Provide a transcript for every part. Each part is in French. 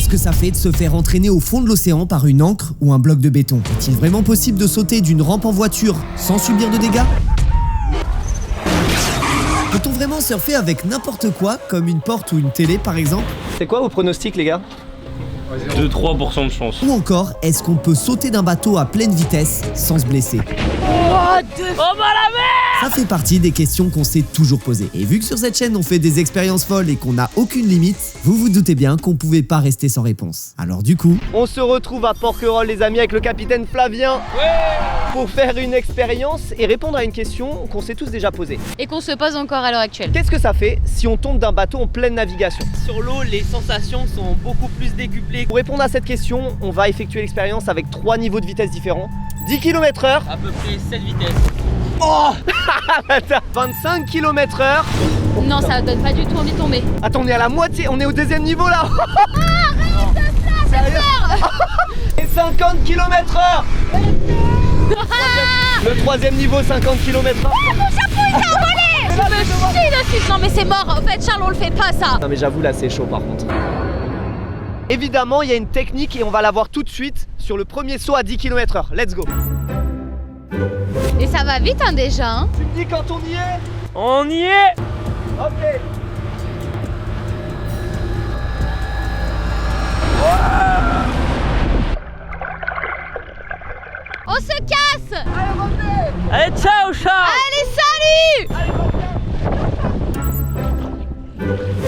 Qu'est-ce que ça fait de se faire entraîner au fond de l'océan par une ancre ou un bloc de béton? Est-il vraiment possible de sauter d'une rampe en voiture sans subir de dégâts? Peut-on vraiment surfer avec n'importe quoi, comme une porte ou une télé par exemple? C'est quoi vos pronostics les gars? 2-3% de chance. Ou encore, est-ce qu'on peut sauter d'un bateau à pleine vitesse sans se blesser? Ça fait partie des questions qu'on s'est toujours posées. Et vu que sur cette chaîne on fait des expériences folles et qu'on n'a aucune limite, vous vous doutez bien qu'on pouvait pas rester sans réponse. Alors du coup, on se retrouve à Porquerolles les amis avec le capitaine Flavien pour faire une expérience et répondre à une question qu'on s'est tous déjà posée. Et qu'on se pose encore à l'heure actuelle. Qu'est-ce que ça fait si on tombe d'un bateau en pleine navigation? Sur l'eau, les sensations sont beaucoup plus décuplées. Pour répondre à cette question, on va effectuer l'expérience avec 3 niveaux de vitesse différents. 10 km/h. À peu près 7 vitesses. Oh 25 km/h. Non, ça donne pas du tout envie de tomber. Attends, on est à la moitié, on est au deuxième niveau là. Arrête Et 50 km/h. Le troisième niveau, 50 km/h. Mon chapeau il s'est envolé. Je me chie dessus. Non mais c'est mort, en fait Charles on le fait pas ça. Non mais j'avoue là c'est chaud par contre. Évidemment il y a une technique et on va la voir tout de suite sur le premier saut à 10 km/h. Let's go. Et ça va vite hein déjà hein. Tu me dis quand on y est? On y est. Ok. On se casse. Allez revenez. Allez, ciao, Charles. Allez salut.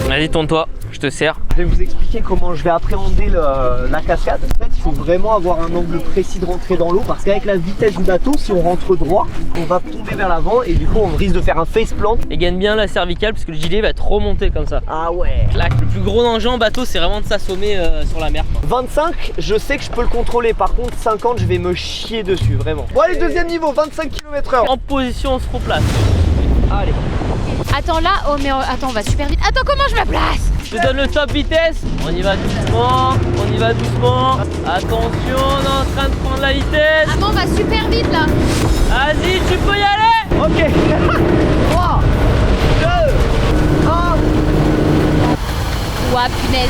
Vas-y, tourne-toi, je te sers. Je vais vous expliquer comment je vais appréhender la cascade. En fait, il faut vraiment avoir un angle précis de rentrer dans l'eau parce qu'avec la vitesse du bateau, si on rentre droit, on va tomber vers l'avant et du coup, on risque de faire un face plant. Et gagne bien la cervicale parce que le gilet va être remonté comme ça. Ah ouais. Clac. Le plus gros danger en bateau, c'est vraiment de s'assommer sur la mer, quoi. 25, je sais que je peux le contrôler. Par contre, 50, je vais me chier dessus, vraiment. Bon, allez, deuxième niveau, 25 km/h. En position, on se replace. Allez. Attends là, oh mais attends on va super vite. Attends comment je me place? Je te donne le top vitesse. On y va doucement, on y va doucement. Attention, on est en train de prendre la vitesse. Ah mais on va super vite là. Vas-y, tu peux y aller. Ok. 3, 2, 1. Ouah punaise.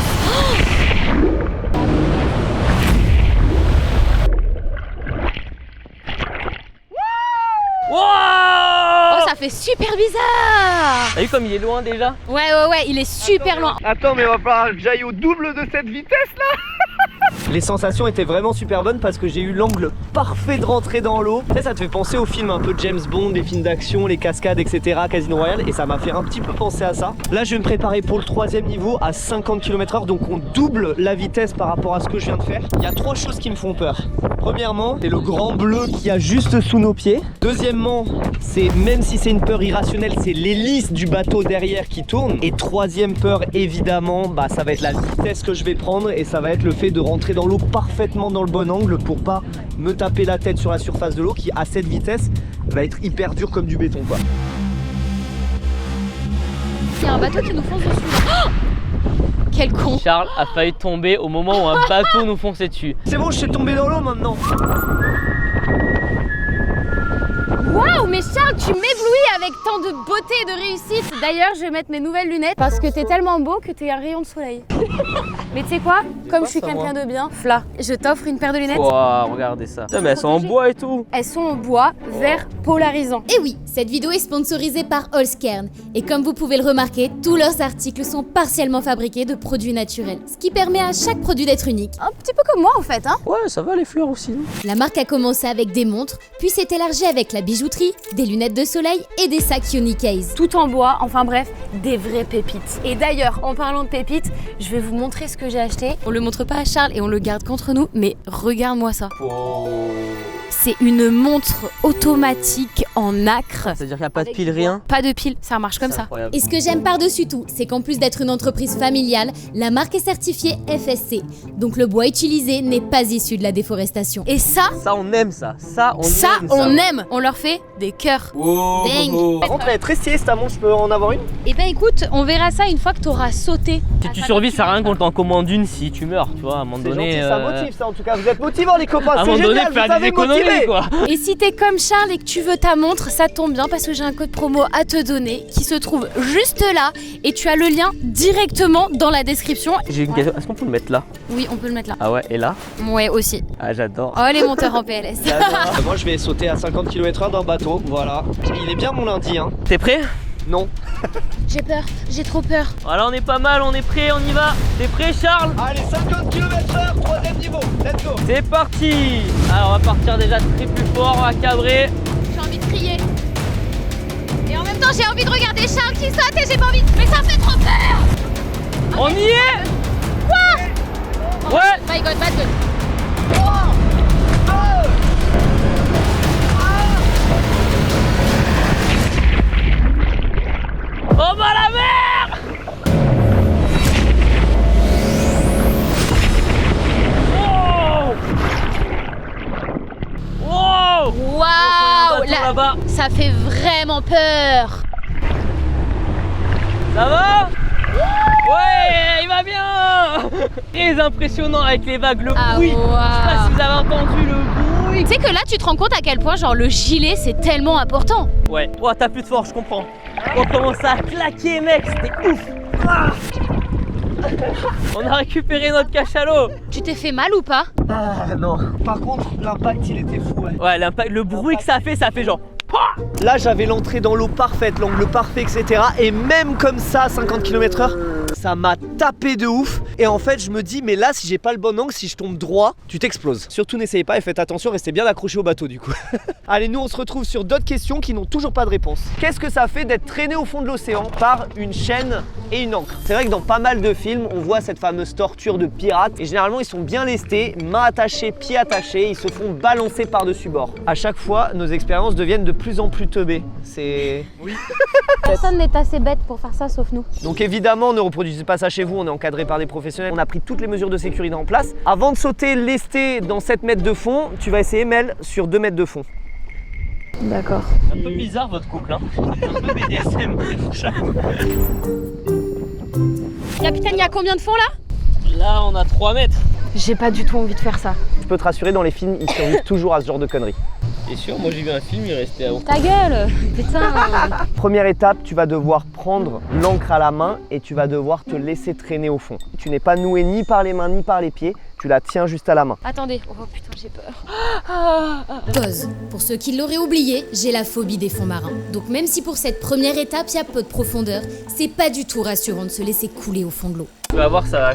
Wow. Oh ça fait super bizarre. T'as vu comme il est loin déjà? Ouais il est super loin. Attends, mais il va falloir que j'aille au double de cette vitesse là. Les sensations étaient vraiment super bonnes parce que j'ai eu l'angle parfait de rentrer dans l'eau. Ça te fait penser aux films un peu James Bond, les films d'action, les cascades, etc. Casino Royale, et ça m'a fait un petit peu penser à ça. Là, je vais me préparer pour le troisième niveau à 50 km/h, donc on double la vitesse par rapport à ce que je viens de faire. Il y a 3 choses qui me font peur. Premièrement, c'est le grand bleu qu'il y a juste sous nos pieds. Deuxièmement, c'est même si c'est une peur irrationnelle, c'est l'hélice du bateau derrière qui tourne. Et troisième peur, évidemment, bah ça va être la vitesse que je vais prendre et ça va être le fait de rentrer dans l'eau parfaitement dans le bon angle pour pas me taper la tête sur la surface de l'eau qui à cette vitesse va être hyper dur comme du béton quoi. Il y a un bateau qui nous fonce dessus. Oh quel con. Charles a failli tomber au moment où un bateau nous fonçait dessus. C'est bon, je suis tombé dans l'eau maintenant. Waouh, mais Charles, tu m'éblouis avec tant de beauté et de réussite. D'ailleurs, je vais mettre mes nouvelles lunettes parce que t'es tellement beau que t'es un rayon de soleil. Mais tu sais quoi? Comme je suis quelqu'un de bien, Fla, je t'offre une paire de lunettes. Wow, regardez ça. Putain, mais elles sont en bois et tout. Elles sont en bois, vert polarisant. Et oui, cette vidéo est sponsorisée par Holzkern. Et comme vous pouvez le remarquer, tous leurs articles sont partiellement fabriqués de produits naturels. Ce qui permet à chaque produit d'être unique. Un petit peu comme moi en fait, hein. Ouais, ça va les fleurs aussi. Non? La marque a commencé avec des montres, puis s'est élargie avec la bijouterie, des lunettes de soleil et des sacs Unicase. Tout en bois, enfin bref, des vraies pépites. Et d'ailleurs, en parlant de pépites, je vais vous montrer ce que j'ai acheté. On le montre pas à Charles et on le garde contre nous, mais regarde-moi ça. Wow. C'est une montre automatique en nacre. C'est-à-dire qu'il n'y a pas de pile, rien? Pas de pile, ça marche comme ça. Et ce que j'aime par-dessus tout, c'est qu'en plus d'être une entreprise familiale, la marque est certifiée FSC. Donc le bois utilisé n'est pas issu de la déforestation. Et ça, on aime ça. Ça, on aime. On leur fait des cœurs. Wow. Dingue. Par contre elle est très stylée ta montre, je peux en avoir une? Et ben écoute, on verra ça une fois que t'auras sauté. Si tu survis, ça sert à rien qu'on t'en commande une si tu meurs, tu vois, à un moment C'est donné. gentil, ça motive ça en tout cas, vous êtes motivants les copains, à un c'est moment donné, génial, faire vous savez des économies motiver. quoi. Et si t'es comme Charles et que tu veux ta montre, ça tombe bien parce que j'ai un code promo à te donner qui se trouve juste là et tu as le lien directement dans la description. J'ai une question, est-ce qu'on peut le mettre là? Oui, on peut le mettre là. Ah ouais, et là? Ouais, aussi. Ah, j'adore. Oh, les monteurs en PLS. Moi je vais sauter à 50 km/h d'un bateau, voilà. Il est bien mon lundi hein. T'es prêt? Non. J'ai peur, j'ai trop peur. Voilà, on est pas mal, on est prêt, on y va. T'es prêt, Charles? Allez, 50 km/h, 3ème niveau, let's go. C'est parti. Alors, on va partir déjà très plus fort, on va cabrer. J'ai envie de crier. Et en même temps, j'ai envie de regarder Charles qui saute et j'ai pas envie. Mais ça me fait trop peur. On y est. Quoi? Ouais. My God, bad God. On va à la mer. Wow. Wow. Waouh, Là-bas. ça fait vraiment peur. Ça va? Ouais, il va bien. Très impressionnant avec les vagues, le Ah, bruit. wow. Je sais pas si vous avez entendu le bruit. Tu sais que là, tu te rends compte à quel point, genre, le gilet, c'est tellement important. Ouais. Oh, t'as plus de force, je comprends. On commence à claquer, mec, c'était ouf. Ah. On a récupéré notre cachalot. Tu t'es fait mal ou pas? Ah non. Par contre, l'impact il était fou. Ouais. Ouais, l'impact, le bruit que ça fait genre. Là j'avais l'entrée dans l'eau parfaite, l'angle parfait, etc. Et même comme ça, 50 km/h, ça m'a tapé de ouf. Et en fait je me dis, mais là si j'ai pas le bon angle, si je tombe droit, tu t'exploses. Surtout n'essayez pas et faites attention, restez bien accrochés au bateau du coup. Allez, nous on se retrouve sur d'autres questions qui n'ont toujours pas de réponse. Qu'est-ce que ça fait d'être traîné au fond de l'océan par une chaîne et une ancre? C'est vrai que dans pas mal de films, on voit cette fameuse torture de pirates. Et généralement ils sont bien lestés, mains attachées, pieds attachés, ils se font balancer par-dessus bord. À chaque fois, nos expériences deviennent de plus en plus teubées. C'est... Oui. Personne n'est assez bête pour faire ça sauf nous. Donc évidemment, ne reproduisez pas ça chez vous, on est encadré par des professionnels. On a pris toutes les mesures de sécurité en place. Avant de sauter lesté dans 7 mètres de fond, tu vas essayer Mel sur 2 mètres de fond. D'accord. Un peu bizarre votre couple, hein. Un peu BDSM. Capitaine, il y a combien de fond là? Là, on a 3 mètres. J'ai pas du tout envie de faire ça. Je peux te rassurer, dans les films, ils survivent toujours à ce genre de conneries. T'es sûr? Moi j'ai vu un film, il restait à haut. Ta gueule, putain. Première étape, tu vas devoir prendre l'ancre à la main et tu vas devoir te laisser traîner au fond. Tu n'es pas noué ni par les mains ni par les pieds, tu la tiens juste à la main. Attendez, oh putain, j'ai peur. Pause. Pour ceux qui l'auraient oublié, j'ai la phobie des fonds marins. Donc même si pour cette première étape, il y a peu de profondeur, c'est pas du tout rassurant de se laisser couler au fond de l'eau. Tu vas voir, ça va.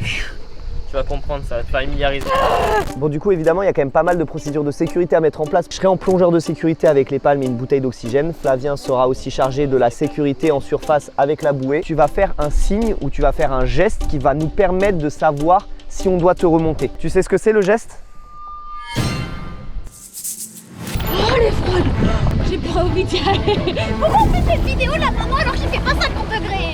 Tu vas comprendre, ça va te faire familiariser. Bon, du coup, évidemment, il y a quand même pas mal de procédures de sécurité à mettre en place. Je serai en plongeur de sécurité avec les palmes et une bouteille d'oxygène. Flavien sera aussi chargé de la sécurité en surface avec la bouée. Tu vas faire un signe ou tu vas faire un geste qui va nous permettre de savoir si on doit te remonter. Tu sais ce que c'est le geste? Oh les fraudes. J'ai pas envie d'y aller. Pourquoi on fait cette vidéo là maman alors qu'il fait pas 50 degrés?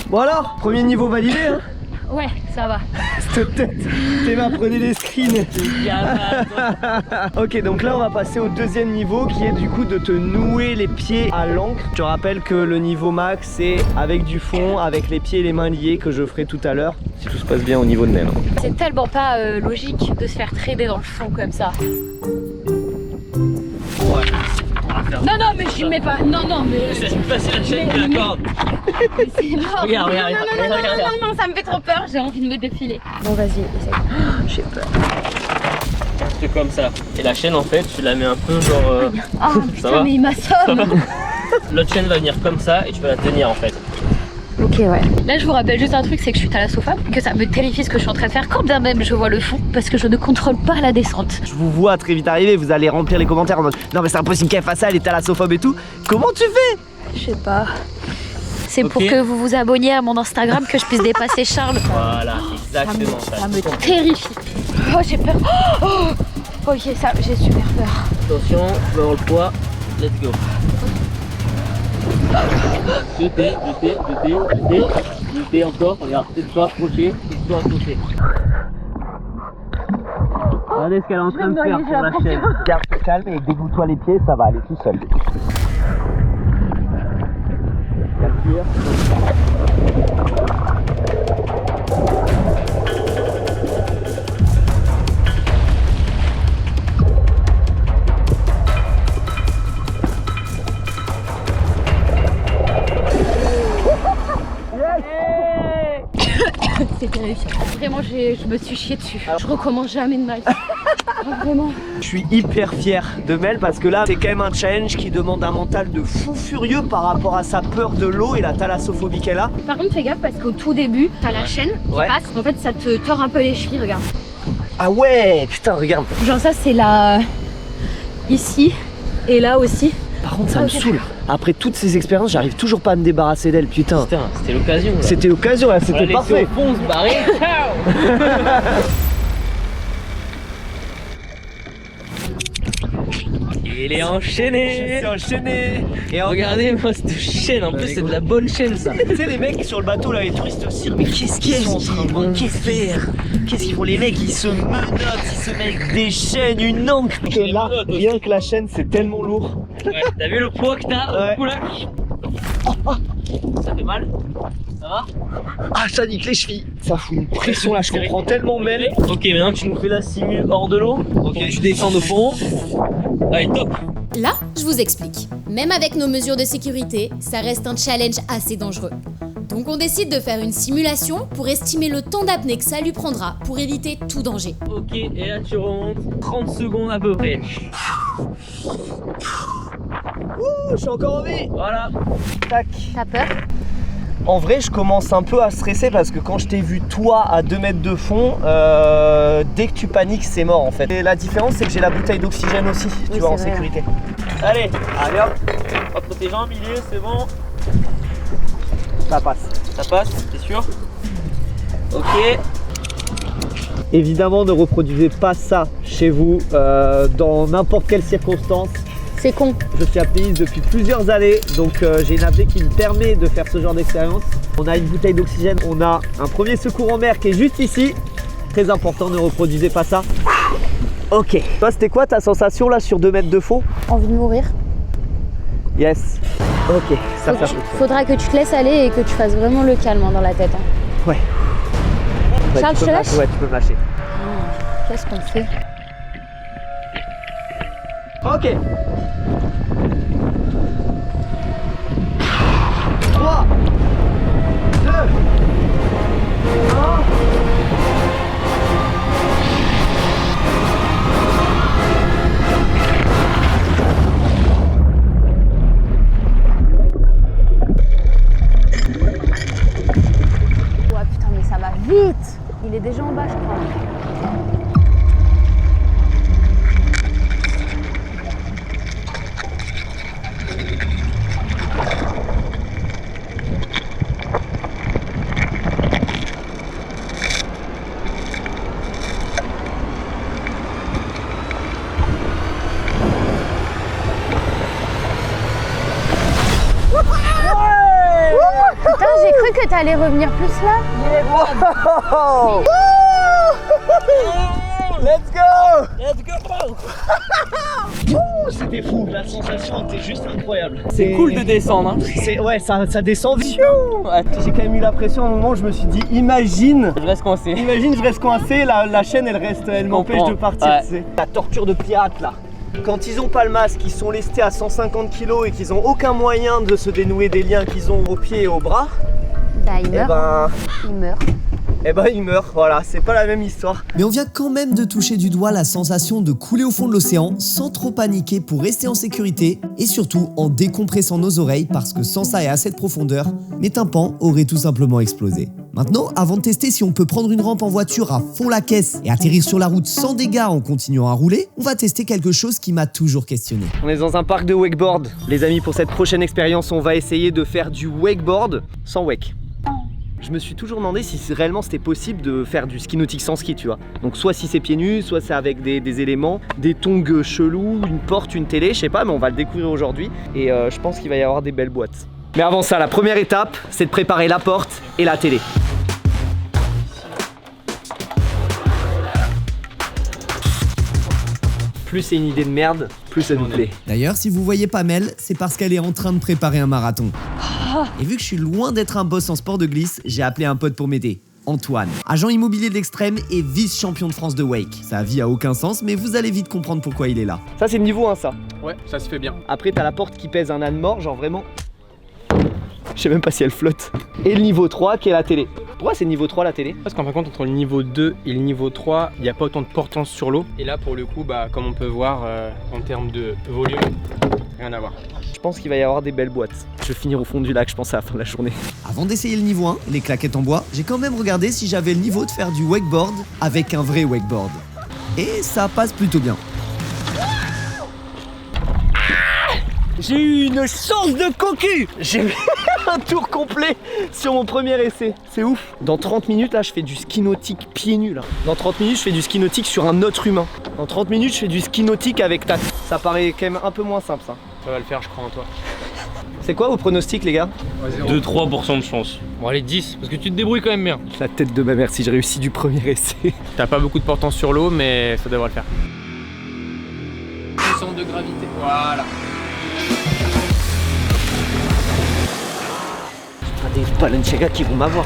Bon alors, premier niveau validé hein. Ouais, ça va. Cette tête, tes mains prenaient des screens. Ok, donc là on va passer au deuxième niveau qui est du coup de te nouer les pieds à l'ancre. Je te rappelle que le niveau max c'est avec du fond, avec les pieds et les mains liés que je ferai tout à l'heure. Si tout se passe bien au niveau de Nel. C'est tellement pas logique de se faire traîner dans le fond comme ça. Non, non, mais je mets pas. Non, non, mais. C'est plus facile à chaîne que la corde. C'est mort. Regarde, non, regarde, non, non, regarde, non, regarde. non, non, non, ça me fait trop peur. J'ai envie de me défiler. Bon, vas-y, essaye. J'ai peur. C'est comme ça. Et la chaîne, en fait, tu la mets un peu genre. Ah, Ça putain, va mais il m'assomme. L'autre chaîne va venir comme ça et tu vas la tenir en fait. Ok, ouais. Là, je vous rappelle juste un truc, c'est que je suis thalassophone, que ça me terrifie ce que je suis en train de faire, quand bien même je vois le fond, parce que je ne contrôle pas la descente. Je vous vois très vite arriver, vous allez remplir les commentaires en mode non mais c'est impossible qu'elle fasse ça, elle est thalassophobe et tout. Comment tu fais? Je sais pas. C'est Ok. pour que vous vous abonniez à mon Instagram, que je puisse dépasser Charles. Voilà, exactement ça. Ça me terrifie. Oh, j'ai peur. Oh, ok, ça, j'ai super peur. Attention, tu vas avoir le poids. Let's go. Jeter encore. Regarde, tais-toi, approcher, tais-toi, approcher. Regardez ce qu'elle est en train de faire pour la chaîne. Garde calme et dégoûte-toi les pieds, ça va aller tout seul. réussi. Vraiment, je me suis chiée dessus. Je recommence jamais de ma vie. Vraiment. Je suis hyper fier de Mel parce que là, c'est quand même un challenge qui demande un mental de fou furieux par rapport à sa peur de l'eau et la thalassophobie qu'elle a. Par contre, fais gaffe parce qu'au tout début, t'as la chaîne qui passe. En fait, ça te tord un peu les chevilles, regarde. Ah ouais, putain, regarde. Genre ça, c'est là, ici et là aussi. Par contre, ça me saoule. Après toutes ces expériences, j'arrive toujours pas à me débarrasser d'elle, putain. Putain, c'était l'occasion. là. C'était l'occasion, là, c'était parfait. On se barrer. Ciao. Il est enchaîné. C'est enchaîné. Et Regardez-moi cette chaîne, en plus c'est de la bonne chaîne ça. Tu sais les mecs sur le bateau là, les touristes aussi, mais qu'est-ce qu'ils sont en train de faire? Qu'est-ce qu'ils font les mecs? Ils se menottent, ils se mettent avec des chaînes, une ancre. Que là, rien que la chaîne c'est tellement lourd. Ouais, t'as vu le poids que t'as? Ouais. Le coup, là. Ça fait mal? Ça va? Ah ça nique les chevilles. Ça fout une pression là, je comprends tellement Mel. Ok, maintenant tu nous fais la simu hors de l'eau. Ok, tu descends de fond. Allez, top. Là, je vous explique. Même avec nos mesures de sécurité, ça reste un challenge assez dangereux. Donc on décide de faire une simulation pour estimer le temps d'apnée que ça lui prendra pour éviter tout danger. Ok, et là tu remontes 30 secondes à peu près. Ouh, je suis encore en vie. Voilà. Tac. T'as peur? En vrai, je commence un peu à stresser parce que quand je t'ai vu toi à 2 mètres de fond, dès que tu paniques, c'est mort en fait. Et la différence, c'est que j'ai la bouteille d'oxygène aussi, tu vois, en sécurité. Allez, allez hop. Entre tes jambes, milieu, c'est bon. Ça passe. Ça passe, t'es sûr? Ok. Évidemment, ne reproduisez pas ça chez vous dans n'importe quelle circonstance. C'est con. Je suis apnéiste depuis plusieurs années, donc j'ai une apnée qui me permet de faire ce genre d'expérience. On a une bouteille d'oxygène, on a un premier secours en mer qui est juste ici. Très important, ne reproduisez pas ça. Ok. Toi, c'était quoi ta sensation là sur 2 mètres de fond? Envie de mourir. Yes. Ok, ça fait un peu. Faudra que tu te laisses aller et que tu fasses vraiment le calme dans la tête. Hein. Ouais. Charles, tu je peux te lâche? Ouais, tu peux me lâcher. Qu'est-ce qu'on fait? Ok. 3, 2, 1. Ouais, putain, mais ça va vite! Il est déjà en bas, je crois. Putain, j'ai cru que t'allais revenir plus là. Wow. Let's go! Let's go! C'était fou, la sensation était juste incroyable. C'est cool de descendre. Hein. Ouais, ça descend vite. Ouais, j'ai quand même eu la pression à un moment où je me suis dit, imagine, Je reste coincé. je reste coincé, la chaîne elle m'empêche de partir. Ouais. Tu sais. La torture de pirate là. Quand ils ont pas le masque, qu'ils sont lestés à 150 kg et qu'ils ont aucun moyen de se dénouer des liens qu'ils ont aux pieds et aux bras, Bah, il meurt. Il meurt. ils meurent, voilà, c'est pas la même histoire. Mais on vient quand même de toucher du doigt la sensation de couler au fond de l'océan sans trop paniquer pour rester en sécurité et surtout en décompressant nos oreilles parce que sans ça et à cette profondeur, mes tympans auraient tout simplement explosé. Maintenant, avant de tester si on peut prendre une rampe en voiture à fond la caisse et atterrir sur la route sans dégâts en continuant à rouler, on va tester quelque chose qui m'a toujours questionné. On est dans un parc de wakeboard. Les amis, pour cette prochaine expérience, on va essayer de faire du wakeboard sans wake. Je me suis toujours demandé si réellement c'était possible de faire du ski nautique sans ski, tu vois. Donc soit si c'est pieds nus, soit c'est avec des éléments, des tongs chelous, une porte, une télé, je sais pas, mais on va le découvrir aujourd'hui. Et je pense qu'il va y avoir des belles boîtes. Mais avant ça, la première étape, c'est de préparer la porte et la télé. Plus c'est une idée de merde, plus ça nous plaît. D'ailleurs, si vous voyez pas Mel, c'est parce qu'elle est en train de préparer un marathon. Et vu que je suis loin d'être un boss en sport de glisse, j'ai appelé un pote pour m'aider. Antoine, agent immobilier de l'extrême et vice-champion de France de wake. Sa vie a aucun sens, mais vous allez vite comprendre pourquoi il est là. Ça c'est le niveau 1 ça. Ouais, ça se fait bien. Après t'as la porte qui pèse un âne mort, genre vraiment. Je sais même pas si elle flotte. Et le niveau 3 qui est la télé. Pourquoi c'est niveau 3 la télé? Parce qu'en fin de compte, entre le niveau 2 et le niveau 3, il n'y a pas autant de portance sur l'eau. Et là, pour le coup, bah, comme on peut voir, en termes de volume, rien à voir. Je pense qu'il va y avoir des belles boîtes. Je vais finir au fond du lac, je pense, à la fin de la journée. Avant d'essayer le niveau 1, les claquettes en bois, j'ai quand même regardé si j'avais le niveau de faire du wakeboard avec un vrai wakeboard. Et ça passe plutôt bien. J'ai eu une chance de cocu. J'ai fait un tour complet sur mon premier essai. C'est ouf. Dans 30 minutes, là, je fais du ski nautique pieds nus, là. Dans 30 minutes, je fais du ski nautique sur un autre humain. Dans 30 minutes, je fais du ski nautique avec ta... Ça paraît quand même un peu moins simple, ça. Ça va le faire, je crois en toi. C'est quoi vos pronostics, les gars? 2-3% de chance. Bon, allez, 10, parce que tu te débrouilles quand même bien. La tête de ma mère si je réussis du premier essai. T'as pas beaucoup de portance sur l'eau, mais ça devrait le faire. Centre de gravité, voilà. Des Balenciaga qui vont m'avoir.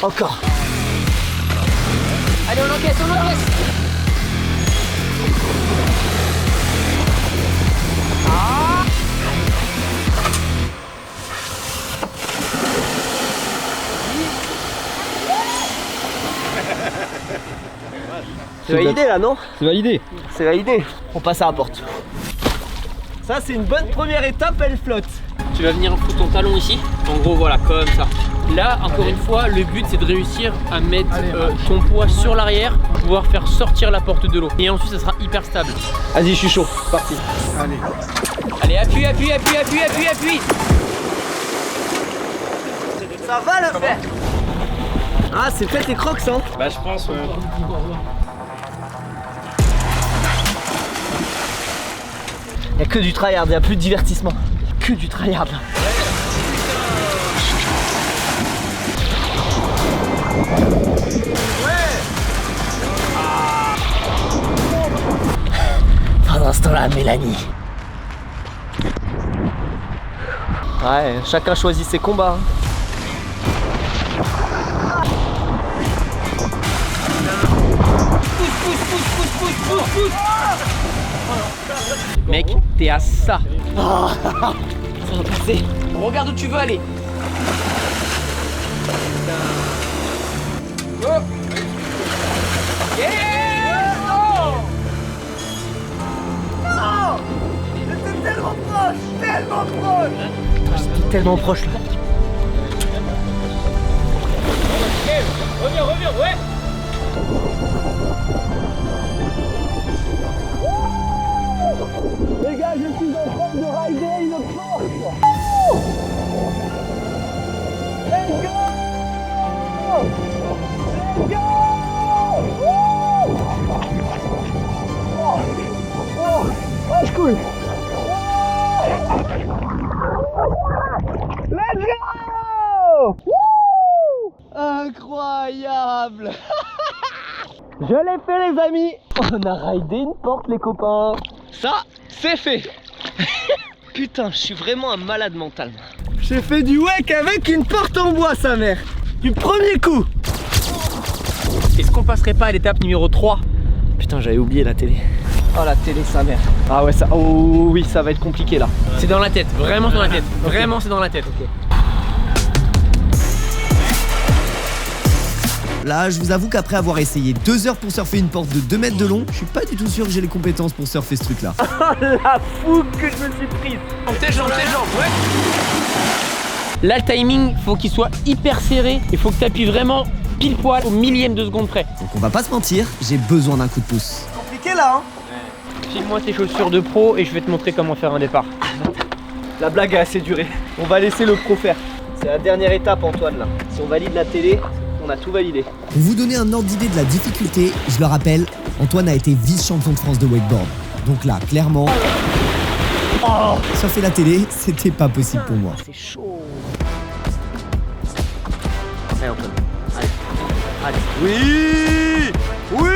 Encore. Allez, on encaisse, on encaisse. C'est validé là, non? C'est validé. C'est validé. On passe à la porte. Ça, c'est une bonne première étape, elle flotte. Tu vas venir foutre ton talon ici. En gros, voilà, comme ça. Là, encore une fois, le but c'est de réussir à mettre ton poids sur l'arrière pour pouvoir faire sortir la porte de l'eau. Et ensuite, ça sera hyper stable. Vas-y, je suis chaud. Parti. Allez, appuie, appuie, appuie, appuie, appuie, appuie. Ça va le faire. Ah, c'est fait tes crocs, hein? Bah, je pense. Y'a que du tryhard, y'a plus de divertissement. Que du tryhard là. Pendant ce temps-là, Mélanie. Ouais, chacun choisit ses combats. Mec, t'es à ça. Ça va passer. Regarde où tu veux aller. Tellement proche là. Reviens, reviens, ouais. Les gars, je suis en train de rider une Porsche. Let's go! Let's go! Oh, c'est cool. Let's go! Incroyable! Je l'ai fait les amis. On a raidé une porte les copains. Ça, c'est fait. Putain, je suis vraiment un malade mental. J'ai fait du wake avec une porte en bois, sa mère. Du premier coup. Est-ce qu'on passerait pas à l'étape numéro 3? Putain, j'avais oublié la télé. Oh la télé, sa mère. Ah ouais, ça. Oh oui, ça va être compliqué là. C'est dans la tête, vraiment c'est dans la tête. Vraiment c'est dans la tête. Okay. Là, je vous avoue qu'après avoir essayé 2 heures pour surfer une porte de 2 mètres de long, je suis pas du tout sûr que j'ai les compétences pour surfer ce truc-là. Oh la fougue que je me suis prise. Tes jambes, ouais. Là, le timing, faut qu'il soit hyper serré. Il faut que tu appuies vraiment pile poil au millième de seconde près. Donc on va pas se mentir, j'ai besoin d'un coup de pouce. Compliqué là, hein. File-moi tes chaussures de pro et je vais te montrer comment faire un départ. La blague a assez duré. On va laisser le pro faire. C'est la dernière étape, Antoine, là. Si on valide la télé, on a tout validé. Pour vous donner un ordre d'idée de la difficulté, je le rappelle, Antoine a été vice-champion de France de wakeboard. Donc là, clairement, surfer la télé, c'était pas possible pour moi. C'est chaud. Allez, Antoine. Allez. Allez. Oui! Oui!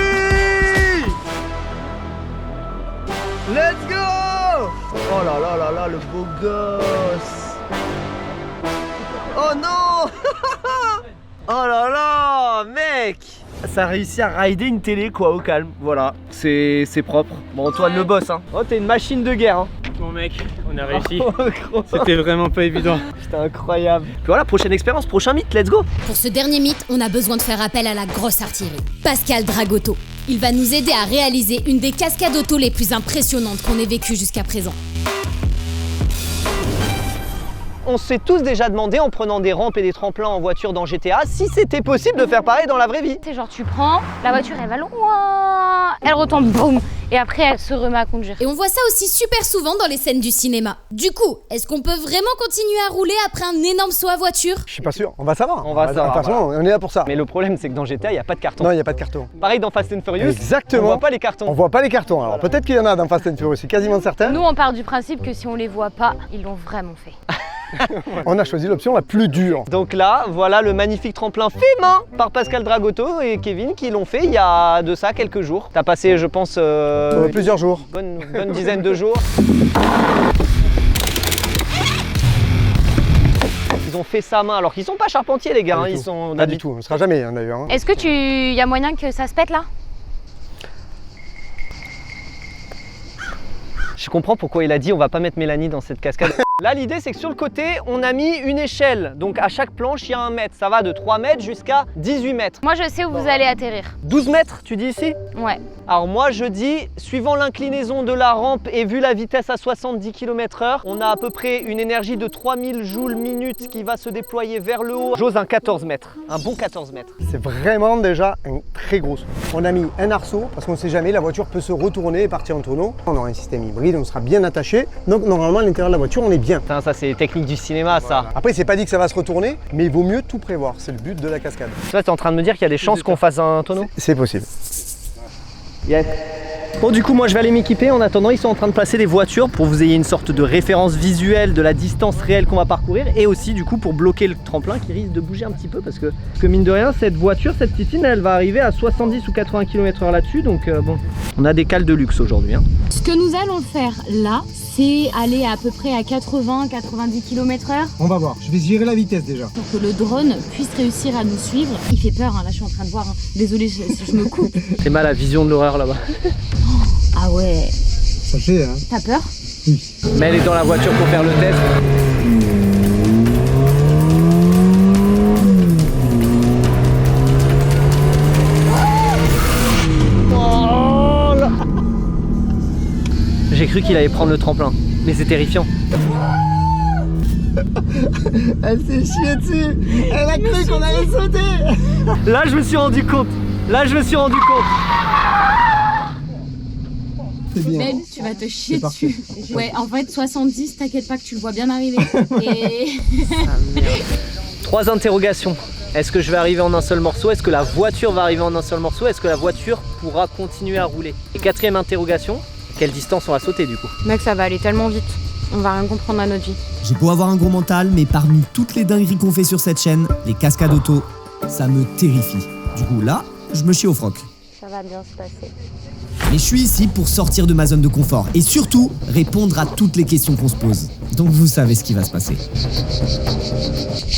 Let's go! Oh là là là là, le beau gosse! Oh non! Oh là là, mec! ça a réussi à rider une télé quoi, au calme. Voilà, c'est propre. Bon, Antoine le boss, hein. Oh, t'es une machine de guerre, hein. Bon mec, on a réussi. C'était vraiment pas évident. C'était incroyable. Puis voilà, prochaine expérience, prochain mythe, let's go. Pour ce dernier mythe, on a besoin de faire appel à la grosse artillerie. Pascal Dragotto. Il va nous aider à réaliser une des cascades auto les plus impressionnantes qu'on ait vécues jusqu'à présent. On s'est tous déjà demandé en prenant des rampes et des tremplins en voiture dans GTA si c'était possible de faire pareil dans la vraie vie. C'est genre tu prends, la voiture elle va loin, elle retombe, boum, et après elle se remet à conduire. Et on voit ça aussi super souvent dans les scènes du cinéma. Du coup, est-ce qu'on peut vraiment continuer à rouler après un énorme saut à voiture? Je suis pas sûr, on va savoir. On va savoir. De toute façon, on est là pour ça. Mais le problème c'est que dans GTA il n'y a pas de carton. Non, il n'y a pas de carton. Pareil dans Fast and Furious, Exactement. on voit pas les cartons. On voit pas les cartons. Alors peut-être qu'il y en a dans Fast and Furious, c'est quasiment certain. Nous on part du principe que si on les voit pas, ils l'ont vraiment fait. On a choisi l'option la plus dure. Donc là, voilà le magnifique tremplin fait main par Pascal Dragotto et Kevin qui l'ont fait il y a de ça quelques jours. T'as passé, je pense, plusieurs jours. Bonne dizaine de jours. Ils ont fait ça à main alors qu'ils sont pas charpentiers les gars. Ils sont pas du tout, on ne sera jamais d'ailleurs. Hein. Est-ce que y a moyen que ça se pète là? Je comprends pourquoi il a dit on va pas mettre Mélanie dans cette cascade. Là l'idée c'est que sur le côté on a mis une échelle. Donc à chaque planche il y a 1 mètre. Ça va de 3 mètres jusqu'à 18 mètres. Moi je sais où vous allez atterrir. 12 mètres tu dis ici? Ouais. Alors moi je dis, suivant l'inclinaison de la rampe et vu la vitesse à 70 km/h, on a à peu près une énergie de 3000 joules minute qui va se déployer vers le haut. J'ose un 14 mètres, un bon 14 mètres. C'est vraiment déjà un très gros saut. On a mis un arceau parce qu'on ne sait jamais, la voiture peut se retourner et partir en tonneau. On aura un système hybride, on sera bien attaché. Donc normalement à l'intérieur de la voiture on est bien. Putain, ça c'est technique du cinéma ça. Après c'est pas dit que ça va se retourner, mais il vaut mieux tout prévoir, c'est le but de la cascade. Toi t'es en train de me dire qu'il y a des chances qu'on fasse un tonneau? C'est possible. Yes. Bon du coup moi je vais aller m'équiper, en attendant ils sont en train de placer des voitures pour que vous ayez une sorte de référence visuelle de la distance réelle qu'on va parcourir et aussi du coup pour bloquer le tremplin qui risque de bouger un petit peu parce que mine de rien cette voiture, cette piscine elle va arriver à 70 ou 80 km/h là-dessus donc bon on a des cales de luxe aujourd'hui hein. Ce que nous allons faire là c'est aller à peu près à 80-90 km/h. On va voir, je vais gérer la vitesse déjà. Pour que le drone puisse réussir à nous suivre. Il fait peur hein, là je suis en train de voir, hein. Désolée je me coupe. C'est mal la vision de l'horreur là-bas. Ah ouais. Ça fait hein. T'as peur? Oui. Mais elle est dans la voiture pour faire le test. Oh là. J'ai cru qu'il allait prendre le tremplin, mais c'est terrifiant. Elle s'est chiée dessus. Elle a cru qu'on allait sauter. Là je me suis rendu compte. Bien. Ben, tu vas te chier dessus. Ouais, en fait, 70, t'inquiète pas que tu le vois bien arriver. Et... 3 interrogations. Est-ce que je vais arriver en un seul morceau? Est-ce que la voiture va arriver en un seul morceau? Est-ce que la voiture pourra continuer à rouler? Et 4e interrogation, quelle distance on va sauter du coup? Mec, ça va aller tellement vite. On va rien comprendre à notre vie. J'ai beau avoir un gros mental, mais parmi toutes les dingueries qu'on fait sur cette chaîne, les cascades auto, ça me terrifie. Du coup là, je me chie au froc. Ça va bien se passer. Mais je suis ici pour sortir de ma zone de confort et surtout répondre à toutes les questions qu'on se pose. Donc vous savez ce qui va se passer.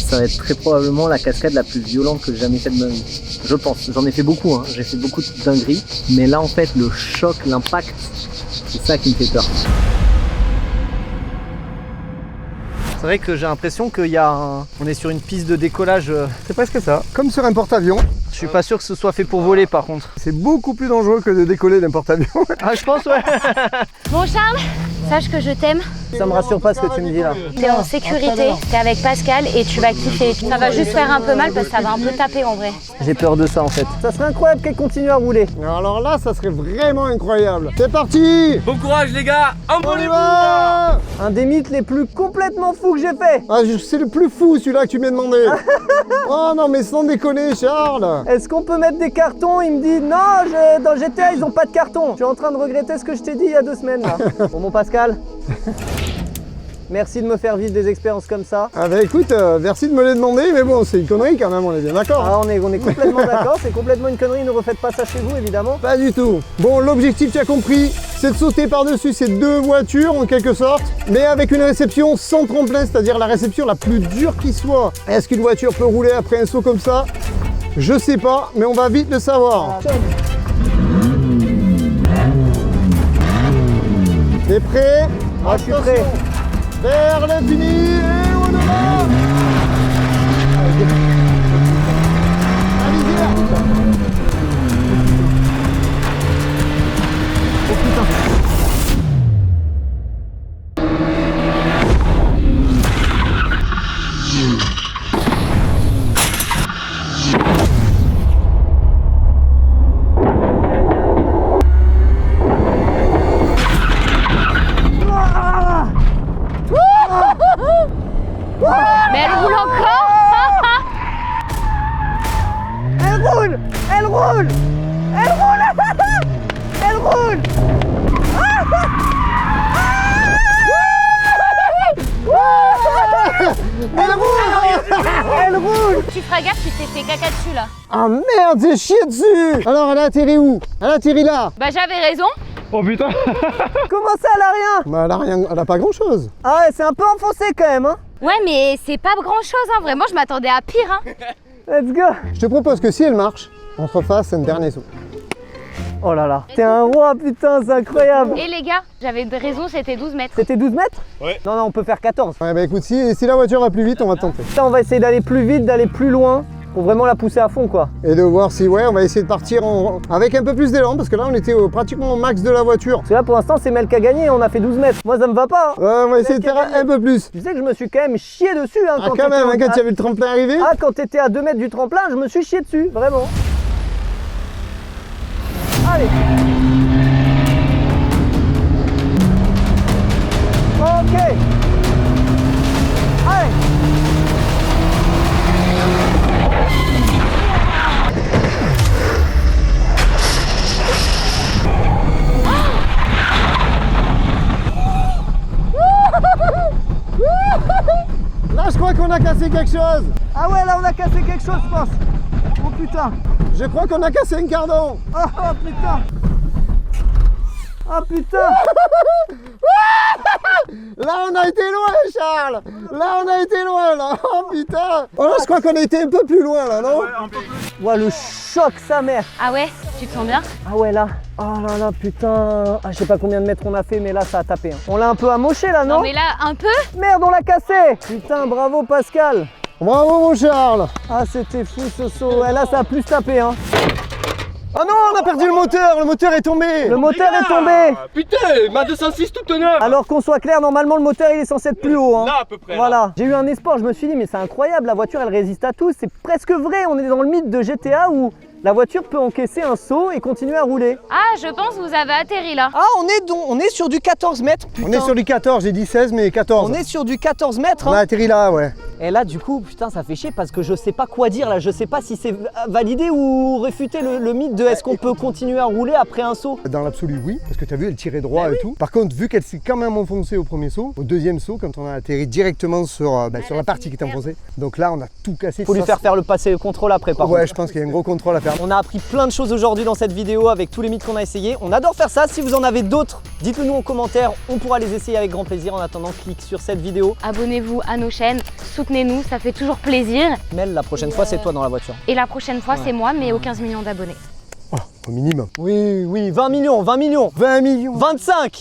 Ça va être très probablement la cascade la plus violente que j'ai jamais faite de ma vie. Je pense, j'en ai fait beaucoup, hein. J'ai fait beaucoup de dingueries. Mais là en fait le choc, l'impact, c'est ça qui me fait peur. C'est vrai que j'ai l'impression qu'il y a on est sur une piste de décollage. C'est presque ça, comme sur un porte-avions. Je suis pas sûr que ce soit fait pour voler par contre. C'est beaucoup plus dangereux que de décoller d'un porte-avions. Ah je pense ouais. Bon Charles, sache que je t'aime. Ça me rassure pas ce que tu me dis là. T'es en sécurité, t'es avec Pascal et tu vas kiffer. Ça va juste faire un peu mal parce que ça va un peu taper en vrai. J'ai peur de ça en fait. Ça serait incroyable qu'elle continue à rouler. Alors là, ça serait vraiment incroyable. C'est parti. Bon courage les gars, On y va. Un des mythes les plus complètement fous que j'ai fait. Ah, c'est le plus fou celui-là que tu m'as demandé. Oh non mais sans déconner Charles. Est-ce qu'on peut mettre des cartons? Il me dit non, dans GTA ils ont pas de carton. Je suis en train de regretter ce que je t'ai dit il y a 2 semaines là. Bon mon Pascal, merci de me faire vivre des expériences comme ça. Ah bah écoute, merci de me les demander, mais bon c'est une connerie quand même, on est bien d'accord. Ah, on est complètement d'accord, c'est complètement une connerie, ne refaites pas ça chez vous évidemment. Pas du tout. Bon, l'objectif, tu as compris, c'est de sauter par-dessus ces 2 voitures en quelque sorte, mais avec une réception sans tremplin, c'est-à-dire la réception la plus dure qui soit. Est-ce qu'une voiture peut rouler après un saut comme ça? Je sais pas, mais on va vite le savoir. T'es prêt? Ah, je suis prêt. Vers l'infini et au-delà. Mais elle roule encore. Elle roule. Elle roule. Elle roule. Elle roule. Elle roule. Elle roule. Tu feras gaffe, tu t'es fait caca dessus là. Ah merde, j'ai chié dessus. Alors elle a atterri où? Elle a atterri là. Bah j'avais raison. Oh putain. Comment ça, elle a rien? Bah elle a rien, elle a pas grand chose. Ah ouais, c'est un peu enfoncé quand même, hein. Ouais, mais c'est pas grand chose, hein. Vraiment, je m'attendais à pire, hein. Let's go. Je te propose que si elle marche, on se refasse un dernier saut. Oh là là. T'es un roi, putain, c'est incroyable. Et les gars, j'avais raison, c'était 12 mètres. C'était 12 mètres? Ouais. Non, on peut faire 14. Ouais bah écoute, si la voiture va plus vite, on va tenter. Ça, on va essayer d'aller plus vite, d'aller plus loin, pour vraiment la pousser à fond, quoi. Et de voir si, ouais, on va essayer de partir avec un peu plus d'élan, parce que là on était pratiquement au max de la voiture. Parce que là, pour l'instant, c'est Mel qui a gagné, on a fait 12 mètres. Moi, ça me va pas, hein. Ouais, on va essayer de faire un peu plus. Tu sais que je me suis quand même chié dessus, hein, Ah quand même, hein, quand tu as vu le tremplin arriver. Ah, quand t'étais à 2 mètres du tremplin, je me suis chié dessus, vraiment. Allez. Ok. Allez. Là je crois qu'on a cassé quelque chose. Ah ouais, là on a cassé quelque chose, je pense. Oh putain. Je crois qu'on a cassé un cardon. Oh putain. Oh putain. Là on a été loin Charles. Là on a été loin là. Oh putain. Oh là je crois qu'on a été un peu plus loin là, non? Ouais, le choc, sa mère. Ah ouais, tu te sens bien? Ah ouais, là. Oh là là, putain. Ah, je sais pas combien de mètres on a fait, mais là, ça a tapé, hein. On l'a un peu amoché, là, non? Non mais là, un peu? Merde, on l'a cassé. Putain, bravo, Pascal. Bravo mon Charles. Ah, c'était fou, ce saut. Ouais, là, ça a plus tapé, hein. Oh non, on a perdu le moteur est tombé. Le moteur est tombé. Putain, ma 206 toute neuve. Alors qu'on soit clair, normalement, le moteur, il est censé être plus haut, hein. Là, à peu près. Voilà. J'ai eu un espoir, je me suis dit, mais c'est incroyable, la voiture, elle résiste à tout. C'est presque vrai, on est dans le mythe de GTA où la voiture peut encaisser un saut et continuer à rouler. Ah, je pense que vous avez atterri là. Ah, on est sur du 14 mètres, putain. On est sur du 14, j'ai dit 16 mais 14. On est sur du 14 mètres, On hein. a atterri là, ouais. Et là, du coup, putain, ça fait chier parce que je sais pas quoi dire là. Je sais pas si c'est validé ou réfuter le mythe de est-ce qu'on peut continuer à rouler après un saut. Dans l'absolu, oui, parce que tu as vu, elle tirait droit et tout. Par contre, vu qu'elle s'est quand même enfoncée au premier saut, au deuxième saut, quand on a atterri directement sur la partie qui était enfoncée, donc là, on a tout cassé. Faut lui faire le passer le contrôle après, par Ouais, contre. je pense qu'il y a un gros contrôle à faire. On a appris plein de choses aujourd'hui dans cette vidéo avec tous les mythes qu'on a essayé. On adore faire ça. Si vous en avez d'autres, dites-le nous en commentaire. On pourra les essayer avec grand plaisir. En attendant, clique sur cette vidéo. Abonnez-vous à nos chaînes, soutenez-nous, ça fait toujours plaisir. Mel, la prochaine fois, c'est toi dans la voiture. Et la prochaine fois, c'est moi, mais aux 15 millions d'abonnés. Oh, au minimum. Oui, 20 millions, 20 millions. 25.